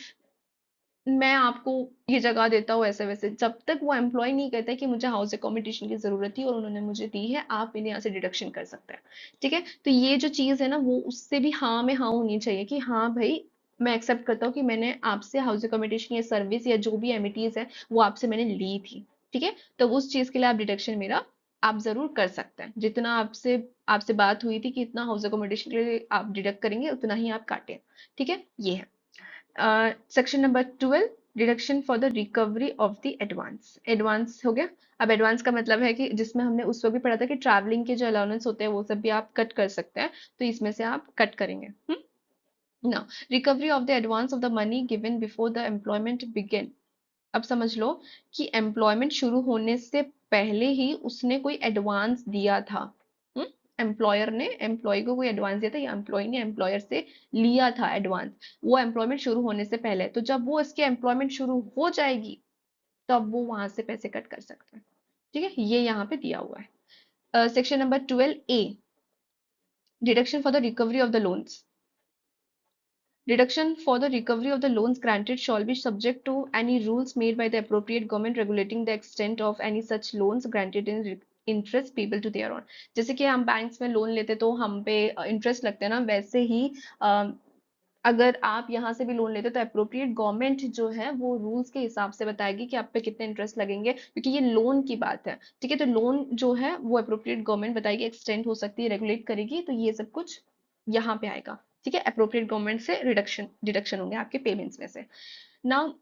मैं आपको ये जगह देता हूँ ऐसे वैसे, जब तक वो एम्प्लॉय नहीं कहता कि मुझे हाउस अकोमोडेशन की जरूरत थी और उन्होंने मुझे दी है, आप इन्हें यहाँ से डिडक्शन कर सकते हैं, ठीक है। तो ये जो चीज है ना, वो उससे भी हाँ में हाँ होनी चाहिए कि हाँ भाई, मैं एक्सेप्ट करता हूँ कि मैंने आपसे हाउस अकोमोडेशन या सर्विस या जो भी एमिटीज है वो आपसे मैंने ली थी, ठीक है। तो उस चीज के लिए आप डिडक्शन मेरा आप जरूर कर सकते हैं, जितना आपसे आपसे बात हुई थी कि इतना हाउस अकोमोडेशन के लिए आप डिडक्ट करेंगे उतना ही आप काटें, ठीक है। ये है section number 12, deduction for the recovery of the advance. Advance हो गया। अब एडवांस का मतलब है कि जिसमें हमने उस वक्त भी पढ़ा था कि ट्रैवलिंग के जो अलाउंस होते हैं वो सब भी आप कट कर सकते हैं, तो इसमें से आप कट करेंगे। Now recovery of the advance of the money given before the employment begin. अब समझ लो कि एम्प्लॉयमेंट शुरू होने से पहले ही उसने कोई एडवांस दिया था। एम्प्लॉयर ने एम्प्लॉय को कोई एडवांस दिया था या एम्प्लॉय ने एम्प्लॉयर से लिया था एडवांस, वो एम्प्लॉयमेंट शुरू होने से पहले, तो जब वो इसकी एम्प्लॉयमेंट शुरू हो जाएगी तब वो वहां से पैसे कट कर सकते हैं, ठीक है। ये यहाँ पे दिया हुआ है। Section number 12A, deduction for the recovery of the loans. Deduction for the recovery of the loans granted shall be subject to any rules made by the appropriate government regulating the extent of any such loans granted in interest payable to their own। जैसे कि हम banks में loan लेते तो हम पे interest लगते हैं ना, वैसे ही अगर आप यहाँ से भी लोन लेते तो अप्रोप्रिएट गवर्नमेंट जो है वो रूल्स के हिसाब से बताएगी कि आप पे कितने इंटरेस्ट लगेंगे, क्योंकि ये लोन की बात है, ठीक है। तो लोन जो है वो अप्रोप्रिएट गवर्नमेंट बताएगी, एक्सटेंड हो सकती है, रेगुलेट करेगी, तो ये सब कुछ यहाँ पे आएगा, ठीक है। अप्रोप्रिएट गवर्नमेंट से रिडक्शन डिडक्शन होंगे आपके पेमेंट्स में से। Now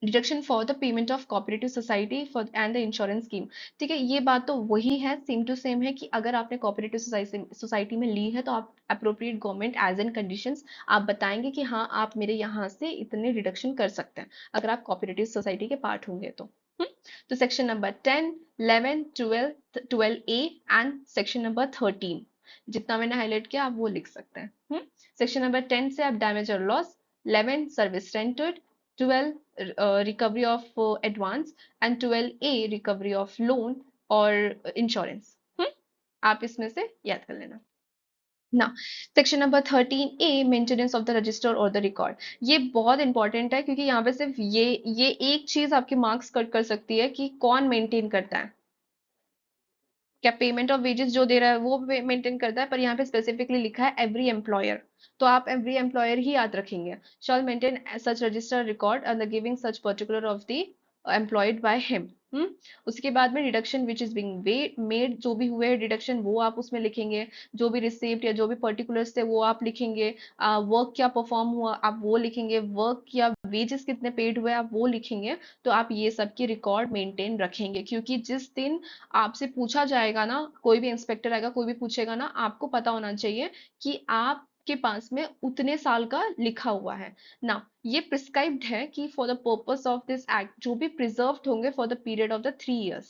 deduction for the payment of cooperative society for and the insurance scheme, ठीक है। ये बात तो वही है, सेम टू सेम है कि अगर आपने कोऑपरेटिव सोसाइटी में ली है तो आप appropriate government as an conditions आप बताएंगे कि हाँ आप मेरे यहाँ से इतने रिडक्शन कर सकते हैं अगर आप कोऑपरेटिव सोसाइटी के पार्ट होंगे तो। तो section number 10, 11, 12, 12A and section number 13 जितना मैंने हाईलाइट किया आप वो लिख सकते हैं। सेक्शन नंबर 10 से आप डैमेज और loss, 11 service rendered, 12 recovery of advance and 12A recovery of loan और इंश्योरेंस। आप इसमें से याद कर लेना ना। Section number 13A, maintenance of the register और द रिकॉर्ड। ये बहुत इंपॉर्टेंट है क्योंकि यहाँ पे सिर्फ ये एक चीज आपके मार्क्स कट कर सकती है कि कौन मेंटेन करता है, क्या पेमेंट ऑफ वेजेस जो दे रहा है वो मेंटेन करता है, पर यहाँ पे स्पेसिफिकली लिखा है एवरी एम्प्लॉयर, तो आप एवरी एम्प्लॉयर ही याद रखेंगे। Shawl maintain such register record and giving such particular of the employed by him. उसके बाद में deduction which is being made, जो भी हुए डिडक्शन वो आप उसमें लिखेंगे, जो भी रिसिप्ट या जो भी पर्टिकुलर्स थे वो आप लिखेंगे, वर्क क्या परफॉर्म हुआ आप वो लिखेंगे, वर्क या वेजेस कितने पेड हुए आप वो लिखेंगे। तो आप ये सब की रिकॉर्ड मेंटेन रखेंगे, क्योंकि जिस दिन आपसे पूछा जाएगा ना, कोई भी इंस्पेक्टर आएगा कोई भी पूछेगा ना, आपको पता होना चाहिए कि आपके पास में उतने साल का लिखा हुआ है ना। ये प्रिस्क्राइब्ड है कि for the purpose of this act जो भी प्रिजर्व्ड होंगे for the period of the 3 years।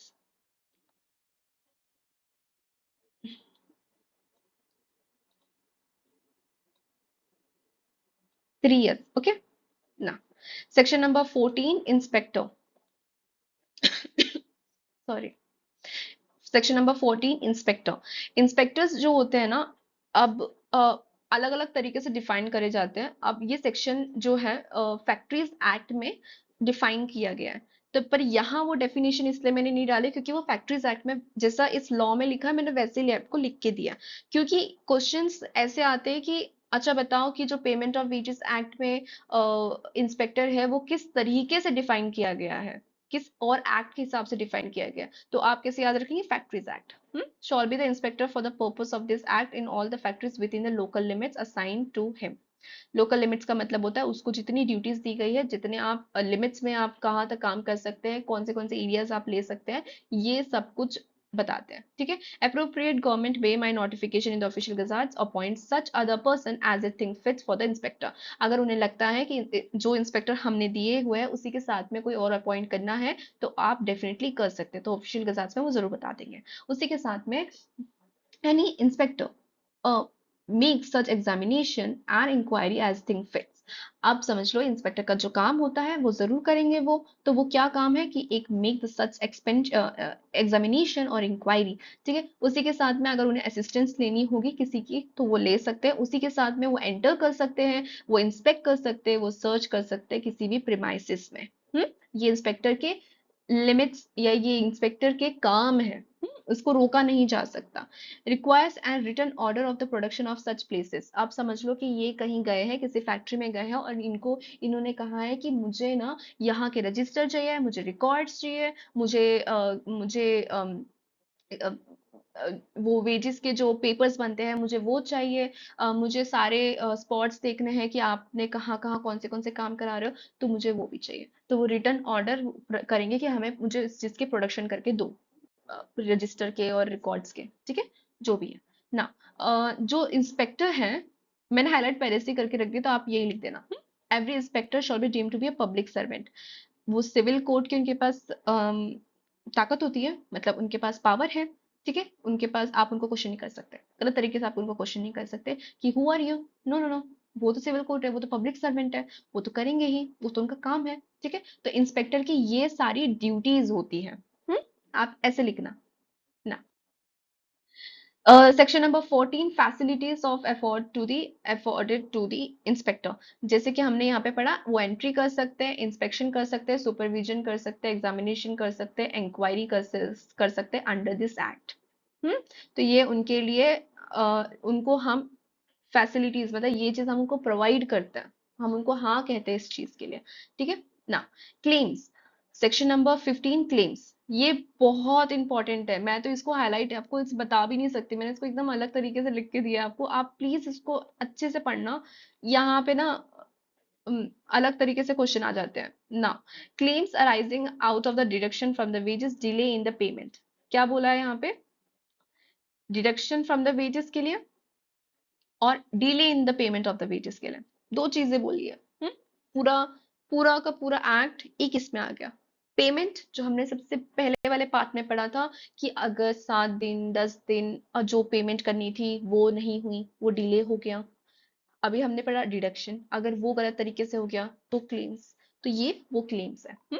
3 years, okay ना। Section number 14, inspector. Sorry, section number 14 inspector. Inspectors जो होते हैं ना, अब अलग अलग तरीके से डिफाइन करे जाते हैं। अब ये सेक्शन जो है फैक्ट्रीज एक्ट में डिफाइन किया गया है, तो पर यहाँ वो डेफिनेशन इसलिए मैंने नहीं डाले क्योंकि वो फैक्ट्रीज एक्ट में जैसा इस लॉ में लिखा है मैंने वैसे ही आपको लिख के दिया, क्योंकि क्वेश्चंस ऐसे आते हैं कि अच्छा बताओ कि जो पेमेंट ऑफ वेजेस एक्ट में इंस्पेक्टर है वो किस तरीके से डिफाइन किया गया है, किस और एक्ट के हिसाब से डिफाइन किया गया है। तो आप कैसे याद रखेंगे, factories act. Shall be the inspector for the purpose of this act in all the factories within the local limits assigned to him. Local limits का मतलब होता है उसको जितनी ड्यूटीज दी गई है, जितने आप लिमिट्स में आप कहाँ तक काम कर सकते हैं, कौन से एरियाज आप ले सकते हैं, ये सब कुछ बताते हैं। ठीक है। Appropriate government may by notification in the official gazettes appoint such other person as it think fits for the inspector. अगर उन्हें लगता है कि जो इंस्पेक्टर हमने दिए हुए हैं उसी के साथ में कोई और अपॉइंट करना है तो आप डेफिनेटली कर सकते हैं, तो ऑफिशियल गजार्ट्स में वो जरूर बता देंगे। उसी के साथ में any inspector make such examination and inquiry as think fits। अब समझ लो इंस्पेक्टर का जो काम होता है वो जरूर करेंगे वो, तो वो क्या काम है कि एक मेक द सच एग्जामिनेशन और इंक्वायरी। ठीक है। उसी के साथ में अगर उन्हें असिस्टेंस लेनी होगी किसी की तो वो ले सकते हैं, उसी के साथ में वो एंटर कर सकते हैं, वो इंस्पेक्ट कर सकते हैं, वो सर्च कर सकते हैं किसी भी प्रिमाइसिस में। ये इंस्पेक्टर के लिमिट्स या ये इंस्पेक्टर के काम है। उसको रोका नहीं जा सकता। Requires and written order of the production of such places. आप समझ लो कि ये कहीं गए हैं, किसी फैक्ट्री में गए हैं और इन्होंने कहा है कि मुझे ना यहाँ के रजिस्टर चाहिए, मुझे रिकॉर्ड्स चाहिए, मुझे वो वेजेस के जो पेपर्स बनते हैं मुझे वो चाहिए, मुझे सारे स्पॉट्स देखने हैं कि आपने कहाँ कहाँ कौन से काम करा रहे हो, तो मुझे वो भी चाहिए। तो वो रिटर्न ऑर्डर करेंगे कि हमें मुझे इस चीज के प्रोडक्शन करके दो, रजिस्टर के और रिकॉर्ड्स के। ठीक है। जो भी है ना, जो इंस्पेक्टर है, मैंने हाईलाइट पहले से ही करके रख दिया तो आप यही लिख देना। Every inspector shall be deemed to be a public servant. वो सिविल कोर्ट की उनके पास ताकत होती है, मतलब उनके पास पावर है। ठीक है। उनके पास आप उनको क्वेश्चन नहीं कर सकते, गलत तरीके से आप उनको क्वेश्चन नहीं कर सकते कि who are you. No no no, वो तो सिविल कोर्ट है, वो तो पब्लिक सर्वेंट है, वो तो करेंगे ही, वो तो उनका काम है। ठीक है। तो इंस्पेक्टर की ये सारी ड्यूटीज होती है। आप ऐसे लिखना ना। Section number 14 facilities of afford to the afforded to the inspector. जैसे कि हमने यहाँ पे पढ़ा, वो एंट्री कर सकते हैं, इंस्पेक्शन कर सकते हैं, सुपरविजन कर सकते हैं, एग्जामिनेशन कर सकते हैं, इंक्वायरी कर सकते हैं अंडर दिस एक्ट। तो ये उनके लिए उनको हम फैसिलिटीज, मतलब ये चीज हम उनको प्रोवाइड करते हैं, हम उनको हाँ कहते हैं इस चीज के लिए। ठीक है ना। Claims, section number 15 claims. ये बहुत इंपॉर्टेंट है, मैं तो इसको हाईलाइट आपको इस बता भी नहीं सकती, मैंने इसको एकदम अलग तरीके से लिख के दिया है आपको, आप प्लीज इसको अच्छे से पढ़ना। यहाँ पे ना अलग तरीके से क्वेश्चन आ जाते हैं ना। Claims arising out of the deduction from the wages delay in the payment. क्या बोला है यहाँ पे, डिडक्शन फ्रॉम द वेजेस के लिए और delay in the payment of the wages के लिए, दो चीजें बोली है। पूरा पूरा का पूरा एक्ट एक इसमें आ गया। पेमेंट जो हमने सबसे पहले वाले पार्ट में पढ़ा था कि अगर 7 दिन 10 दिन और जो पेमेंट करनी थी वो नहीं हुई, वो डिले हो गया। अभी हमने पढ़ा डिडक्शन, अगर वो गलत तरीके से हो गया तो क्लेम्स। तो ये वो क्लेम्स है।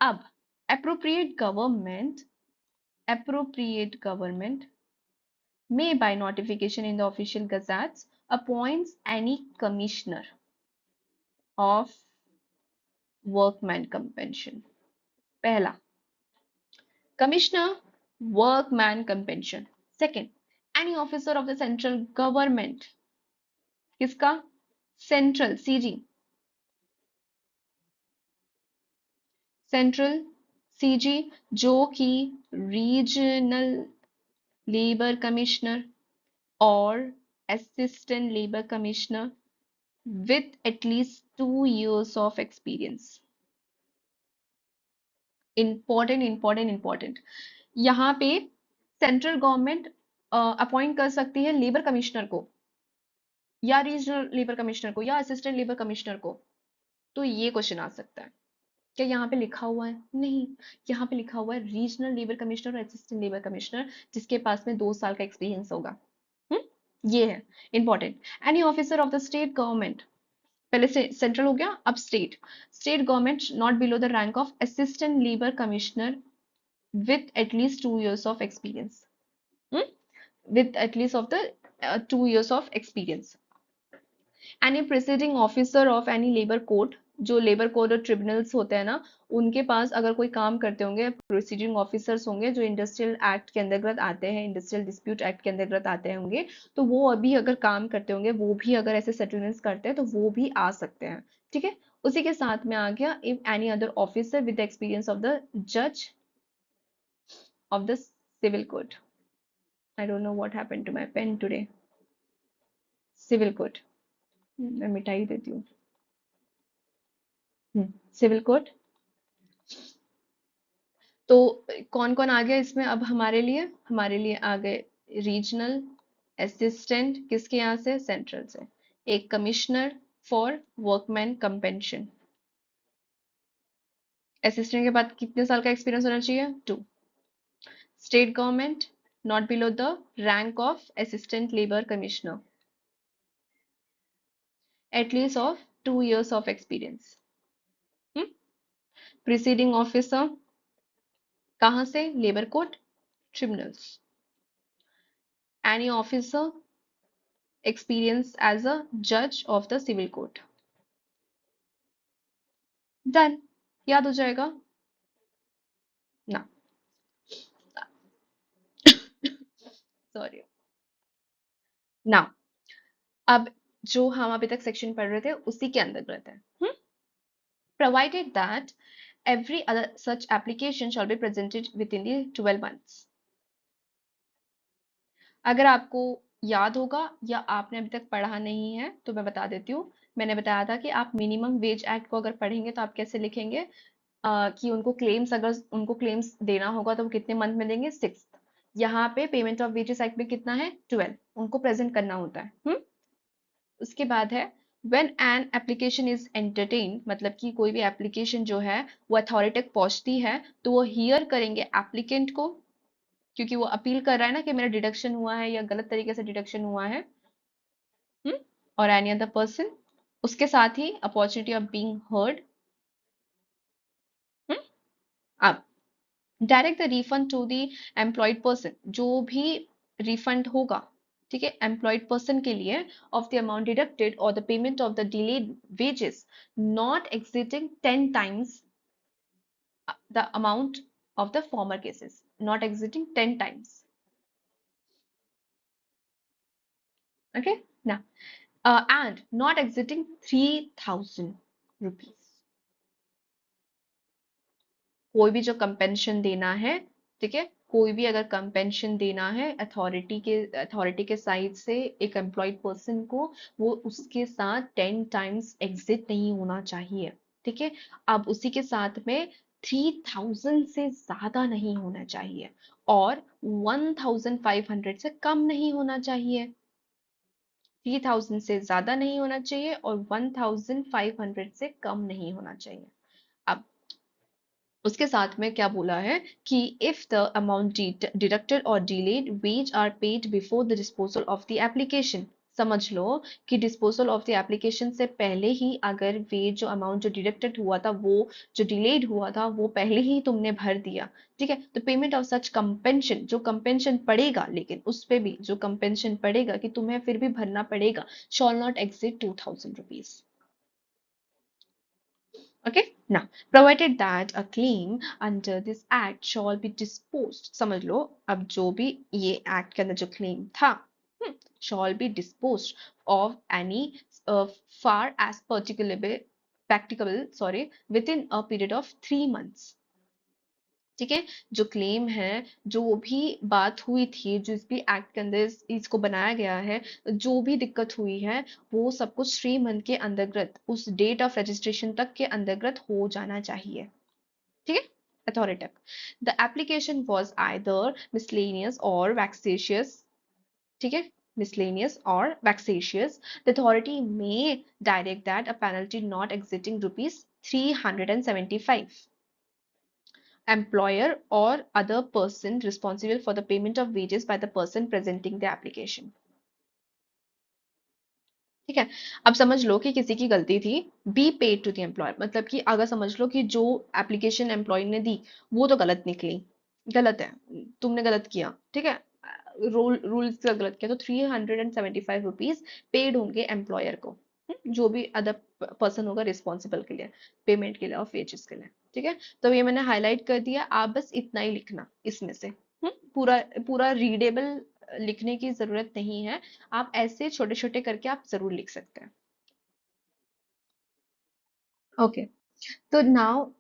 अब appropriate government, appropriate government may by notification in the official gazettes appoints any commissioner of workman compensation। पहला, commissioner workman compensation। second, any officer of the central government। किसका, सेंट्रल सीजी, सेंट्रल सीजी, जो कि regional labour commissioner और assistant labour commissioner with at least 2 years of experience। Important important important, यहाँ पे central government appoint कर सकती है labour commissioner को या रीजनल लेबर कमिश्नर को या असिस्टेंट लेबर कमिश्नर को। तो ये क्वेश्चन आ सकता है, क्या यहाँ पे लिखा हुआ है, नहीं, यहाँ पे लिखा हुआ है रीजनल लेबर कमिश्नर और असिस्टेंट लेबर कमिश्नर जिसके पास में 2 साल का एक्सपीरियंस होगा। ये है important. Any officer of the state government, पहले से सेंट्रल हो गया, अब state. State government not below the rank of assistant labour commissioner with at least 2 years of experience. Hmm? With at least of the 2 years of experience. Any presiding officer of any labour court, जो labour court और tribunals होते हैं ना, उनके पास अगर कोई काम करते होंगे, प्रिसाइडिंग ऑफिसर्स होंगे जो इंडस्ट्रियल एक्ट के अंतर्गत आते हैं, इंडस्ट्रियल डिस्प्यूट एक्ट के अंतर्गत आते होंगे, तो वो अभी अगर काम करते होंगे, वो भी अगर ऐसे सेटलमेंट्स करते हैं तो वो भी आ सकते हैं। ठीक है, उसी के साथ में आ गया if any other officer with experience of the जज of the civil court. I don't know what happened to my pen today. Civil court, मैं मिटा ही देती हूँ। Civil court. तो कौन कौन आ गया इसमें अब हमारे लिए आ गए रीजनल असिस्टेंट, किसके यहाँ से, सेंट्रल से। एक कमिश्नर फॉर वर्कमैन कंपेंशन। असिस्टेंट के बाद कितने साल का एक्सपीरियंस होना चाहिए, 2। State government, not below the rank of assistant labour commissioner, at least of 2 years of experience. Preceding officer कहाँ से, labour court, tribunals. Any officer experience as a judge of the civil court। Done, याद हो जाएगा ना। Sorry ना। अब जो हम अभी तक सेक्शन पढ़ रहे थे उसी के अंतर्गत है। Provided that every other such application shall be presented within the 12 months। अगर आपको याद होगा या आपने अभी तक पढ़ा नहीं है तो मैं बता देती हूँ। मैंने बताया था कि आप मिनिमम वेज एक्ट को अगर पढ़ेंगे तो आप कैसे लिखेंगे, कि उनको क्लेम्स, अगर उनको क्लेम्स देना होगा तो वो कितने मंथ में देंगे, 6। यहाँ पे पेमेंट ऑफ वेजेस एक्ट में कितना है, 12, उनको प्रेजेंट करना होता है। उसके बाद है when an application is entertain, मतलब कि कोई भी एप्लीकेशन जो है वो अथॉरिटी तक पहुंचती है तो वो हियर करेंगे एप्लीकेंट को, क्योंकि वो अपील कर रहा है ना कि मेरा डिडक्शन हुआ है या गलत तरीके से डिडक्शन हुआ है। और एनी अदर पर्सन, उसके साथ ही अपॉर्चुनिटी ऑफ बीइंग हर्ड। अब direct the refund to the employed person, जो भी रिफंड होगा, ठीक है, एम्प्लॉयड पर्सन के लिए, ऑफ द अमाउंट डिडक्टेड और the payment of the delayed wages not exceeding 10 times the amount of the former cases, not exceeding 10 times। Okay ना, and not exceeding 3000 rupees. कोई भी जो कंपेंशन देना है, ठीक है, कोई भी अगर कंपेंशन देना है अथॉरिटी के साइड से एक एम्प्लॉयड पर्सन को, वो उसके साथ 10 times एग्जिट नहीं होना चाहिए। ठीक है, अब उसी के साथ में 3000 से ज्यादा नहीं होना चाहिए और 1500 से कम नहीं होना चाहिए। 3000 से ज्यादा नहीं होना चाहिए और 1500 से कम नहीं होना चाहिए। अब उसके साथ में क्या बोला है कि इफ द अमाउंट डिडक्टेड और delayed wage are paid before the disposal of the application. समझ लो कि डिस्पोजल ऑफ द एप्लीकेशन से पहले ही अगर वेज, जो अमाउंट जो डिडक्टेड हुआ था, वो जो डिलेड हुआ था, वो पहले ही तुमने भर दिया, ठीक है, तो पेमेंट ऑफ सच कंपेंशन, जो कंपेंशन पड़ेगा, लेकिन उस पे भी जो कंपेंशन पड़ेगा कि तुम्हें फिर भी भरना पड़ेगा, shawl not exceed 2000 rupees. Okay, now provided that a claim under this act shall be disposed, समझ लो अब जो भी ये एक्ट के अंदर जो क्लेम था, shall be disposed of any far as practicable, sorry, within a period of 3 months। ठीक है, जो क्लेम है, जो भी बात हुई थी, जिस भी एक्ट के अंदर इसको बनाया गया है, जो भी दिक्कत हुई है, वो सब कुछ 3 मंथ के अंतर्गत, उस डेट ऑफ रजिस्ट्रेशन तक के अंतर्गत हो जाना चाहिए। ठीक है, अथॉरिटी तक। The application was either miscellaneous और वैक्सेशियस, ठीक है, miscellaneous or vexatious, the authority may direct that a penalty not exceeding rupees 375, employer or other person responsible for the payment of wages by the person presenting the application। ठीक है, अब समझ लो कि किसी की गलती थी, be paid to the employer, मतलब कि अगर समझ लो कि जो एप्लीकेशन एम्प्लॉय ने दी वो तो गलत निकली, गलत है, तुमने गलत किया, ठीक है। रूल्स का गलत किया, तो 375 रुपीज पेड होंगे एम्प्लॉयर को, जो भी अदर पर्सन होगा रिस्पॉन्सिबल के लिए, पेमेंट के लिए और वेजेस के लिए, ठीक है। तो ये मैंने हाईलाइट कर दिया, आप बस इतना ही लिखना इसमें से, पूरा पूरा रीडेबल लिखने की जरूरत नहीं है, आप ऐसे छोटे छोटे करके आप जरूर लिख सकते हैं। ओके, तो नाउ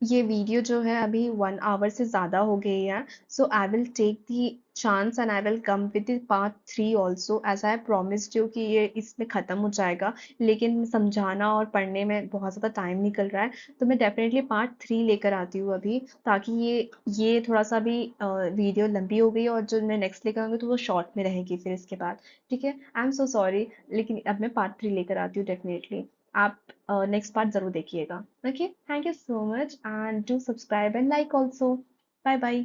ये वीडियो जो है अभी 1 आवर से ज़्यादा हो गई है, so I will take the chance and I will come with the part 3 also, as I promised you कि ये इसमें ख़त्म हो जाएगा, लेकिन समझाना और पढ़ने में बहुत ज़्यादा टाइम निकल रहा है, तो मैं डेफिनेटली पार्ट 3 लेकर आती हूँ अभी, ताकि ये थोड़ा सा भी वीडियो लंबी हो गई, और जो मैं नेक्स्ट लेकर आऊँगी तो वो शॉर्ट में रहेगी फिर इसके बाद, ठीक है। आई एम सो सॉरी, लेकिन अब मैं पार्ट 3 लेकर आती हूँ डेफिनेटली, आप नेक्स्ट पार्ट ज़रूर देखिएगा। Okay, thank you so much and do subscribe and like also. Bye bye.